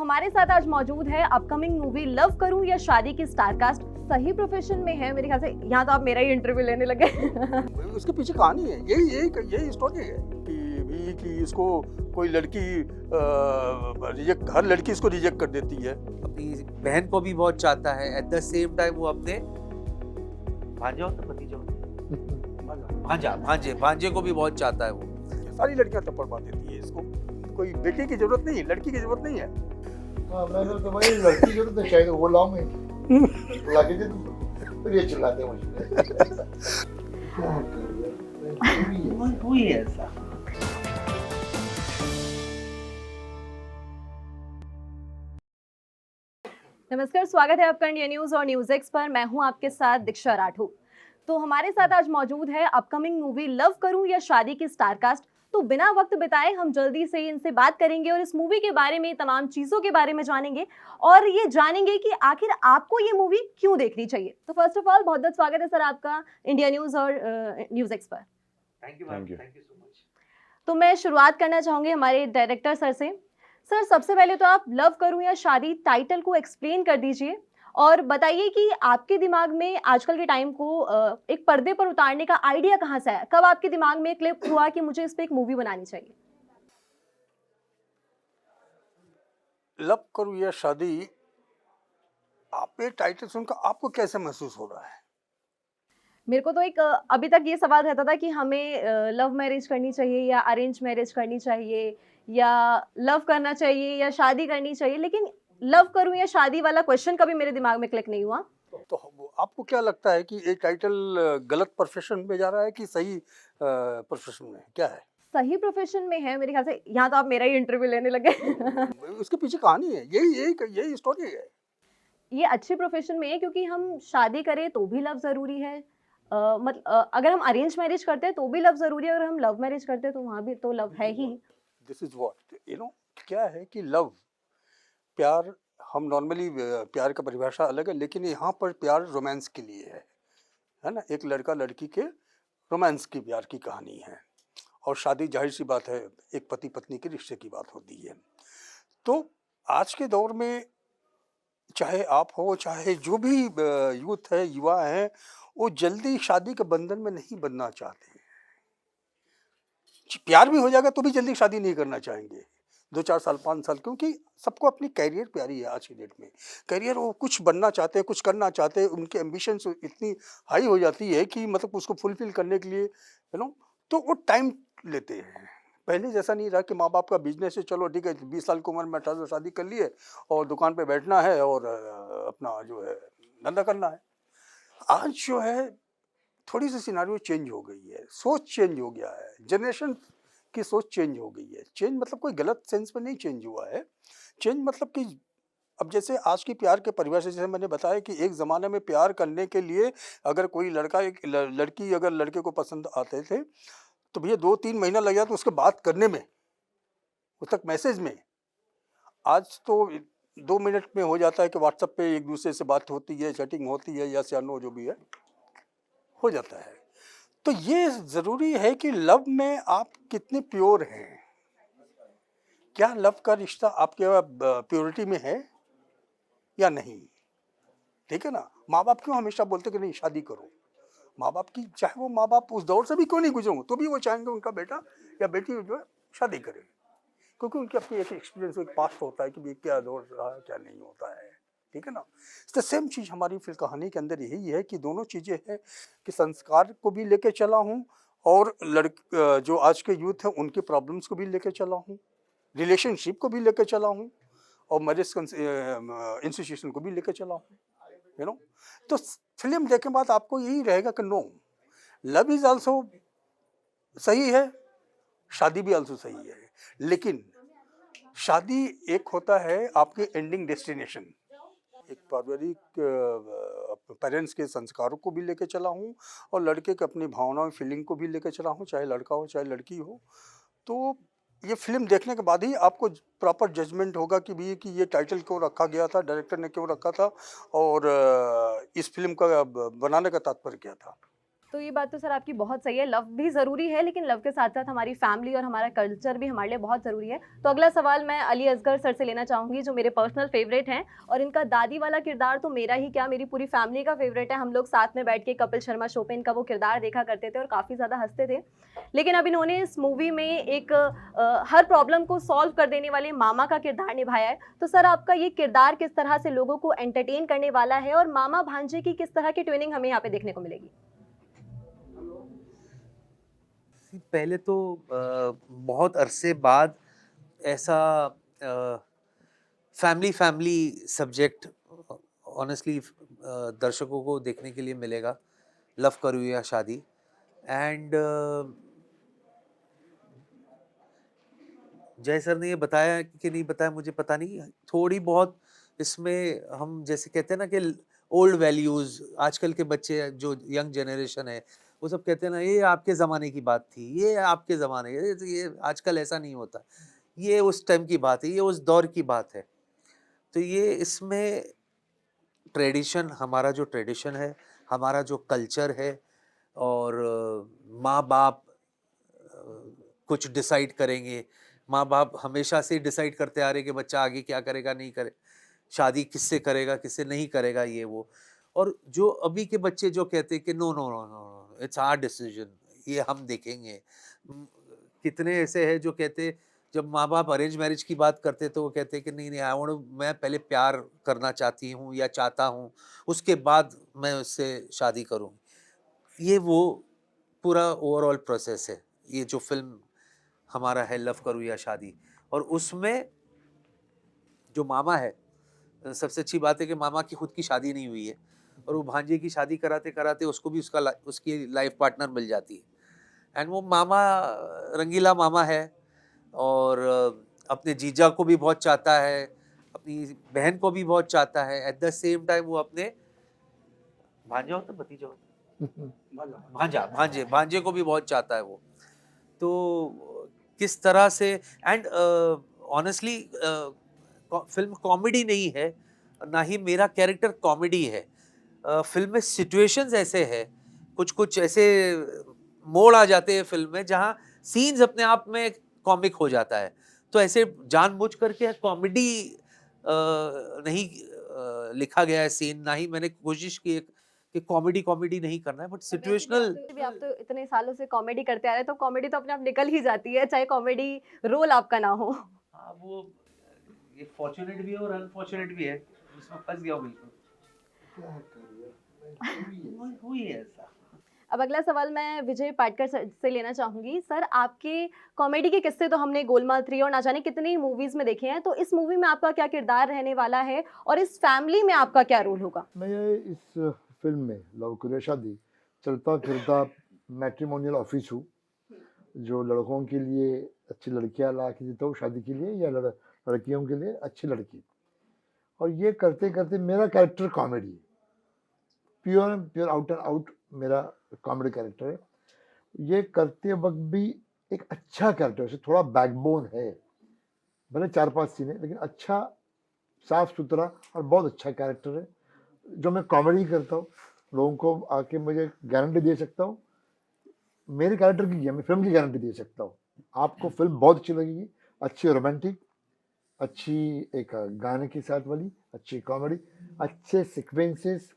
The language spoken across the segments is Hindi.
हमारे साथ आज मौजूद है अपकमिंग मूवी लव करूं या शादी की स्टारकास्ट। सही प्रोफेशन में है मेरे ख्याल से। यहाँ तो आप मेरा ही इंटरव्यू लेने लगे। उसके पीछे कहानी है, यही यही यही स्टोरी है कि इसको कोई लड़की रिजेक्ट, हर लड़की इसको रिजेक्ट कर देती है। अपनी बहन को भी बहुत चाहता है, एट द सेम टाइम वो अपने भांजे हो तो भतीजा भांजे को भी बहुत चाहता है वो। सारी लड़कियां थप्पड़ मार देती है इसको, कोई बेटी की जरूरत नहीं, लड़की की जरूरत नहीं है। हाँ, मैंने तो भाई लड़की जरूरत है, शायद वो लाऊं मैं लाके दे दूं, फिर ये चिल्लाते हैं मुझे। हुई है ऐसा। नमस्कार, स्वागत है आपका इंडिया न्यूज और न्यूज एक्स पर। मैं हूं आपके साथ दीक्षा राठौर। तो हमारे साथ आज मौजूद है अपकमिंग मूवी लव करूं या शादी की स्टारकास्ट। तो बिना वक्त बिताए हम जल्दी से इनसे बात करेंगे और इस मूवी के बारे में, तमाम चीज़ों के बारे में जानेंगे और ये जानेंगे कि आखिर आपको ये मूवी क्यों देखनी चाहिए। तो फर्स्ट ऑफ ऑल बहुत बहुत स्वागत है सर आपका इंडिया न्यूज़ और न्यूज़ एक्स पर। Thank you so much. तो मैं शुरुआत करना चाहूँगी हमारे डायरेक्टर सर से। सर, सबसे पहले तो आप लव करूं या शादी टाइटल को एक्सप्लेन कर दीजिए और बताइए कि आपके दिमाग में आजकल के टाइम को एक पर्दे पर उतारने का आइडिया कहाँ से आया? कब आपके दिमाग में क्लिक हुआ कि मुझे इस पे एक मूवी बनानी चाहिए? लव करूं या शादी, आप ये टाइटल सुनकर आपको कैसे महसूस हो रहा है? मेरे को तो एक अभी तक ये सवाल रहता था कि हमें लव मैरिज करनी चाहिए या अरेंज मैरिज करनी चाहिए या लव करना चाहिए या शादी करनी चाहिए, लेकिन लव करूं या शादी वाला क्वेश्चन कभी मेरे दिमाग में क्लिक नहीं हुआ। तो आपको क्या लगता है कि ये टाइटल गलत प्रोफेशन में जा रहा है कि सही प्रोफेशन में, क्या है? सही प्रोफेशन में है मेरे ख्याल से। यहाँ तो आप मेरा ही इंटरव्यू लेने लगे। उसके पीछे कहानी है, यही स्टोरी है। ये अच्छे प्रोफेशन में है क्योंकि हम शादी करें तो भी लव ज़रूरी है। अगर हम अरेंज मैरिज करते हैं तो भी लव ज़रूरी है और हम लव मैरिज करते हैं तो वहाँ भी तो लव है ही। दिस इज व्हाट क्या है कि लव, प्यार, हम नॉर्मली प्यार का परिभाषा अलग है, लेकिन यहाँ पर प्यार रोमांस के लिए है ना। एक लड़का लड़की के रोमांस की प्यार की कहानी है, और शादी जाहिर सी बात है एक पति पत्नी के रिश्ते की बात होती है। तो आज के दौर में चाहे आप हो, चाहे जो भी यूथ है, युवा है, वो जल्दी शादी के बंधन में नहीं बनना चाहते। प्यार भी हो जाएगा तो भी जल्दी शादी नहीं करना चाहेंगे, 2-4 साल 5 साल, क्योंकि सबको अपनी कैरियर प्यारी है। आज की डेट में कैरियर, वो कुछ बनना चाहते हैं, कुछ करना चाहते हैं, उनके एम्बिशंस इतनी हाई हो जाती है कि मतलब उसको फुलफिल करने के लिए तो वो टाइम लेते हैं। पहले जैसा नहीं रहा कि माँ बाप का बिजनेस है, चलो ठीक है 20 साल की उम्र में 18 शादी कर लिए और दुकान पे बैठना है और अपना जो है धंधा करना है। आज जो है थोड़ी सी सिनारियो चेंज हो गई है, सोच चेंज हो गया है, जनरेशन की सोच चेंज हो गई है। चेंज मतलब कोई गलत सेंस में नहीं चेंज हुआ है, चेंज मतलब कि अब जैसे आज की प्यार के परिभाषा, जैसे मैंने बताया कि एक ज़माने में प्यार करने के लिए अगर कोई लड़का एक लड़की अगर लड़के को पसंद आते थे तो भैया 2-3 महीना लग जाता उसके बात करने में, उस तक मैसेज में। आज तो 2 मिनट में हो जाता है कि व्हाट्सएप पे एक दूसरे से बात होती है, चैटिंग होती है, या नो जो भी है हो जाता है। तो ये ज़रूरी है कि लव में आप कितने प्योर हैं। क्या लव का रिश्ता आपके प्योरिटी में है या नहीं? ठीक है ना। माँ बाप क्यों हमेशा बोलते कि नहीं शादी करो? माँ बाप की, चाहे वो माँ बाप उस दौर से भी क्यों नहीं गुजरे हों, तो भी वो चाहेंगे उनका बेटा या बेटी जो है शादी करे, क्योंकि उनकी अपनी एक एक्सपीरियंस, एक पास्ट होता है कि भाई क्या दौर रहा है, क्या नहीं होता है। ठीक है ना। तो सेम चीज़ हमारी फिर कहानी के अंदर यही है कि दोनों चीज़ें हैं कि संस्कार को भी लेके चला हूँ और जो आज के यूथ हैं उनकी प्रॉब्लम्स को भी लेके चला हूँ, रिलेशनशिप को भी लेके चला हूँ और मैरिज इंस्टीट्यूशन को भी लेके चला हूँ। तो फिल्म देखने के बाद आपको यही रहेगा कि नो, लव इज आल्सो सही है, शादी भी आल्सो सही है, लेकिन शादी एक होता है आपके एंडिंग डेस्टिनेशन। एक पारिवारिक पेरेंट्स के संस्कारों को भी लेके चला हूँ और लड़के के अपनी भावनाओं, फीलिंग को भी लेके चला हूँ, चाहे लड़का हो चाहे लड़की हो। तो ये फिल्म देखने के बाद ही आपको प्रॉपर जजमेंट होगा कि भी कि ये टाइटल क्यों रखा गया था, डायरेक्टर ने क्यों रखा था और इस फिल्म का बनाने का तात्पर्य क्या था। तो ये बात तो सर आपकी बहुत सही है, लव भी ज़रूरी है, लेकिन लव के साथ साथ हमारी फैमिली और हमारा कल्चर भी हमारे लिए बहुत ज़रूरी है। तो अगला सवाल मैं अली असगर सर से लेना चाहूँगी, जो मेरे पर्सनल फेवरेट हैं, और इनका दादी वाला किरदार तो मेरा ही क्या, मेरी पूरी फैमिली का फेवरेट है। हम लोग साथ में बैठ के कपिल शर्मा शो पे इनका वो किरदार देखा करते थे और काफ़ी ज़्यादा हँसते थे। लेकिन अब इन्होंने इस मूवी में एक हर प्रॉब्लम को सॉल्व कर देने वाले मामा का किरदार निभाया है। तो सर आपका ये किरदार किस तरह से लोगों को एंटरटेन करने वाला है, और मामा भांजे की किस तरह की ट्विनिंग हमें यहाँ पे देखने को मिलेगी? पहले तो बहुत अरसे बाद ऐसा फैमिली सब्जेक्ट ऑनेस्टली दर्शकों को देखने के लिए मिलेगा, लव करूँ या शादी। एंड जय सर ने ये बताया कि नहीं बताया मुझे पता नहीं, थोड़ी बहुत इसमें हम जैसे कहते हैं ना कि ओल्ड वैल्यूज़, आजकल के बच्चे जो यंग जनरेशन है वो सब कहते हैं ना, ये आपके ज़माने की बात थी, ये आपके ज़माने, ये आजकल ऐसा नहीं होता, ये उस टाइम की बात है, ये उस दौर की बात है। तो ये इसमें ट्रेडिशन, हमारा जो ट्रेडिशन है, हमारा जो कल्चर है, और माँ बाप कुछ डिसाइड करेंगे, माँ बाप हमेशा से डिसाइड करते आ रहे कि बच्चा आगे क्या करेगा नहीं करे, शादी किससे करेगा किससे नहीं करेगा, ये वो। और जो अभी के बच्चे जो कहते हैं कि no no no no, it's our decision, ये हम देखेंगे। कितने ऐसे हैं जो कहते, जब माँ बाप अरेंज मैरिज की बात करते तो वो कहते कि नहीं नहीं, आई वांट, मैं पहले प्यार करना चाहती हूँ या चाहता हूँ, उसके बाद मैं उससे शादी करूँ। ये वो पूरा ओवरऑल प्रोसेस है, ये जो फिल्म हमारा है लव करूँ या शादी। और उसमें जो मामा है, सबसे अच्छी बात है कि मामा की खुद की शादी नहीं हुई है, और वो भांजे की शादी कराते कराते उसको भी उसकी लाइफ पार्टनर मिल जाती है। एंड वो मामा रंगीला मामा है, और अपने जीजा को भी बहुत चाहता है, अपनी बहन को भी बहुत चाहता है, एट द सेम टाइम वो अपने भांजा होता भतीजा होता भांजा भांजे भांजे को भी बहुत चाहता है वो। तो किस तरह से, एंड ऑनेस्टली फिल्म कॉमेडी नहीं है, ना ही मेरा कैरेक्टर कॉमेडी है। फिल्म में सिचुएशंस ऐसे हैं, कुछ कुछ ऐसे मोड़ आ जाते हैं फिल्म में जहाँ सीन्स अपने आप में कॉमिक हो जाता है। तो ऐसे जानबूझ करके कॉमेडी नहीं लिखा गया है सीन, ना ही मैंने कोशिश की है कि कॉमेडी कॉमेडी नहीं करना है, बट सिचुएशनल। भी आप तो इतने सालों से कॉमेडी करते आ रहे हैं, तो कॉमेडी तो अपने आप निकल ही जाती है, चाहे कॉमेडी रोल आपका ना हो। हाँ, वो ये फॉर्चुनेट भी है और अनफॉर्चुनेट भी है, उसमें फंस गया हूँ बिल्कुल। क्या करिए, हुई है ऐसा। अब अगला सवाल मैं विजय पाटकर सर से लेना चाहूंगी। सर आपके कॉमेडी के किस्से तो हमने गोलमाल 3 और ना जाने कितनी मूवीज में देखे हैं, तो इस मूवी में आपका क्या किरदार रहने वाला है, और इस फैमिली में आपका क्या रोल होगा? मैं इस फिल्म में लव करूँ शादी चलता फिरता मैट्रिमोनियल ऑफिस हूँ, जो लड़कों के लिए अच्छी लड़कियां ला के देता हूँ शादी के लिए, या लड़कियों के लिए अच्छी लड़की। और ये करते करते मेरा कैरेक्टर कॉमेडी है, प्योर आउट एंड आउट मेरा कॉमेडी कैरेक्टर है। ये करते वक्त भी एक अच्छा कैरेक्टर है, थोड़ा बैकबोन है, भले 4-5 सीन है, लेकिन अच्छा साफ सुथरा और बहुत अच्छा कैरेक्टर है। जो मैं कॉमेडी करता हूँ, लोगों को आके मुझे गारंटी दे सकता हूँ, मेरे कैरेक्टर की मैं फिल्म की गारंटी दे सकता हूँ, आपको फिल्म बहुत अच्छी लगेगी। अच्छी रोमांटिक, अच्छी एक गाने के साथ वाली, अच्छी कॉमेडी, अच्छे सीक्वेंसेस,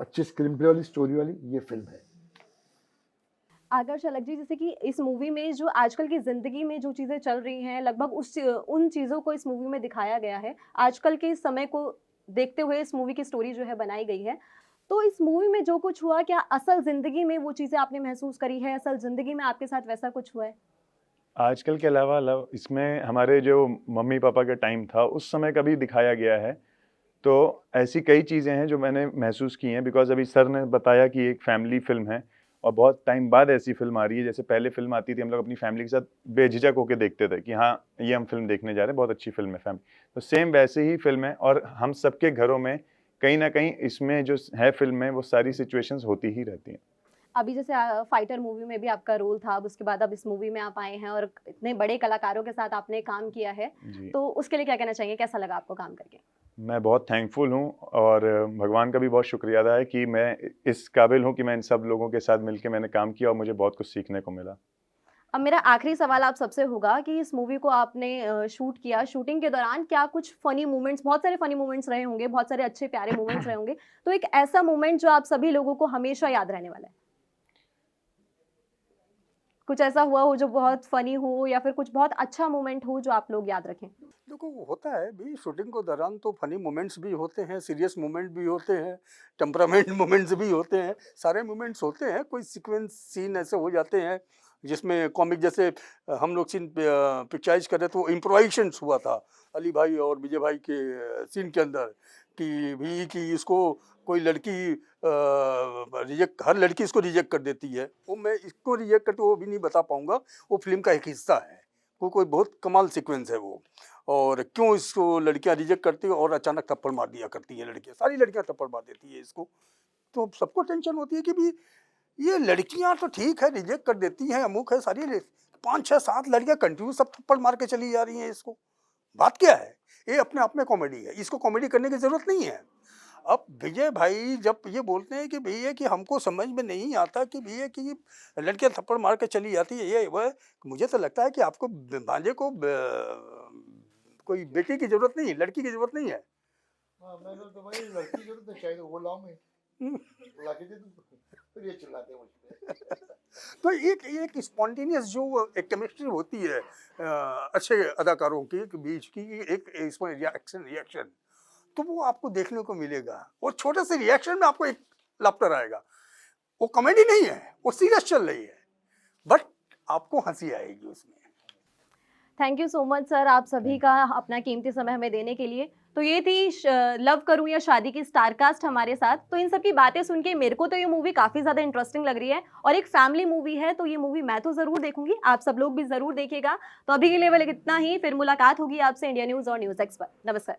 अच्छी स्क्रीन प्ले वाली, स्टोरी वाली ये फिल्म है। आदर्श अलग जी, जैसे कि इस मूवी में जो आजकल की ज़िंदगी में जो चीज़ें चल रही हैं, लगभग उन चीज़ों को इस मूवी में दिखाया गया है। आजकल के इस समय को देखते हुए इस मूवी की स्टोरी जो है बनाई गई है। तो इस मूवी में जो कुछ हुआ, क्या असल ज़िंदगी में वो चीज़ें आपने महसूस करी है? असल ज़िंदगी में आपके साथ वैसा कुछ हुआ है? आजकल के अलावा इसमें हमारे जो मम्मी पापा का टाइम था उस समय का भी दिखाया गया है। तो ऐसी कई चीज़ें हैं जो मैंने महसूस की हैं, बिकॉज अभी सर ने बताया कि एक फैमिली फिल्म है और बहुत टाइम बाद ऐसी फिल्म आ रही है। जैसे पहले फिल्म आती थी, हम लोग अपनी फैमिली के साथ बेझिझक होकर देखते थे कि हाँ ये हम फिल्म देखने जा रहे हैं, बहुत अच्छी फिल्म है फैमिली। तो सेम वैसे ही फिल्म है, और हम सबके घरों में कहीं ना कहीं इसमें जो है फिल्म में वो सारी सिचुएशंस होती ही रहती हैं। अभी जैसे फाइटर मूवी में भी आपका रोल था, अब उसके बाद अब इस मूवी में आप आए हैं और इतने बड़े कलाकारों के साथ आपने काम किया है, जी। तो उसके लिए क्या कहना चाहिए? कैसा लगा आपको काम करके? मैं बहुत थैंकफुल हूँ और भगवान का भी बहुत शुक्रिया अदा है कि मैं इस काबिल हूँ कि मैं इन सब लोगों के साथ मिलके मैंने काम किया और मुझे बहुत कुछ सीखने को मिला। अब मेरा आखिरी सवाल आप सबसे होगा कि इस मूवी को आपने शूट किया, शूटिंग के दौरान क्या कुछ फ़नी मोमेंट्स, बहुत सारे फ़नी मोमेंट्स रहे होंगे, बहुत सारे अच्छे प्यारे मोमेंट्स रहे होंगे, तो एक ऐसा मोमेंट जो आप सभी लोगों को हमेशा याद रहने वाला है? कुछ ऐसा हुआ हो जो बहुत फ़नी हो या फिर कुछ बहुत अच्छा मोमेंट हो जो आप लोग याद रखें? देखो होता है भी शूटिंग के दौरान तो फनी मोमेंट्स भी होते हैं, सीरियस मोमेंट भी होते हैं, टेम्परामेंट मोमेंट्स भी होते हैं, सारे मोमेंट्स होते हैं। कोई सीक्वेंस सीन ऐसे हो जाते हैं जिसमें कॉमिक जैसे हम लोग सीन पिक्चराइज कर रहे थे, वो इम्प्रोवाइजेशंस हुआ था अली भाई और विजय भाई के सीन के अंदर कि इसको कोई लड़की रिजेक्ट, हर लड़की इसको रिजेक्ट कर देती है। वो मैं इसको रिजेक्ट करके वो भी नहीं बता पाऊंगा, वो फिल्म का एक हिस्सा है। कोई बहुत कमाल सीक्वेंस है वो। और क्यों इसको लड़कियां रिजेक्ट करती है और अचानक थप्पड़ मार दिया करती हैं लड़कियां, सारी लड़कियां थप्पड़ मार देती है इसको। तो सबको टेंशन होती है कि भी ये लड़कियां तो ठीक है रिजेक्ट कर देती हैं, अमुक है, सारी 5 6 7 लड़कियां कंटिन्यू सब थप्पड़ मार के चली जा रही हैं इसको। बात क्या है? ये अपने आप में कॉमेडी है, इसको कॉमेडी करने की जरूरत नहीं है। अब विजय भाई जब ये बोलते हैं कि भैया कि हमको समझ में नहीं आता कि भैया कि लड़कियां थप्पड़ मार के चली जाती है ये वह, मुझे तो लगता है कि आपको भांजे को कोई बेटी की जरूरत नहीं है, लड़की की जरूरत नहीं है। हाँ, मैं तो भाई लड़की की जरूरत है, शायद वो लाऊं मैं ला के दे दूं, फिर ये चिल्लाते हैं मुझ पे। तो एक स्पॉन्टेनियस जो एक केमिस्ट्री होती है अच्छे अदाकारों के बीच की, एक इसमें रिएक्शन तो वो आपको देखने को मिलेगा, और छोटे से रिएक्शन में आपको एक लाफ्टर आएगा। वो कॉमेडी नहीं है, वो सीरियस चल रही है, बट आपको हंसी आएगी उसमें। Thank you so much sir, आप सभी का अपना कीमती समय हमें देने के लिए। तो ये थी लव करूं या शादी की स्टारकास्ट हमारे साथ। तो इन सब की बातें सुन के मेरे को तो ये मूवी काफ़ी ज़्यादा इंटरेस्टिंग लग रही है और एक फैमिली मूवी है, तो ये मूवी मैं तो ज़रूर देखूंगी, आप सब लोग भी ज़रूर देखिएगा। तो अभी के लिए वाले इतना ही, फिर मुलाकात होगी आपसे इंडिया न्यूज़ और न्यूज़ एक्स पर। नमस्कार।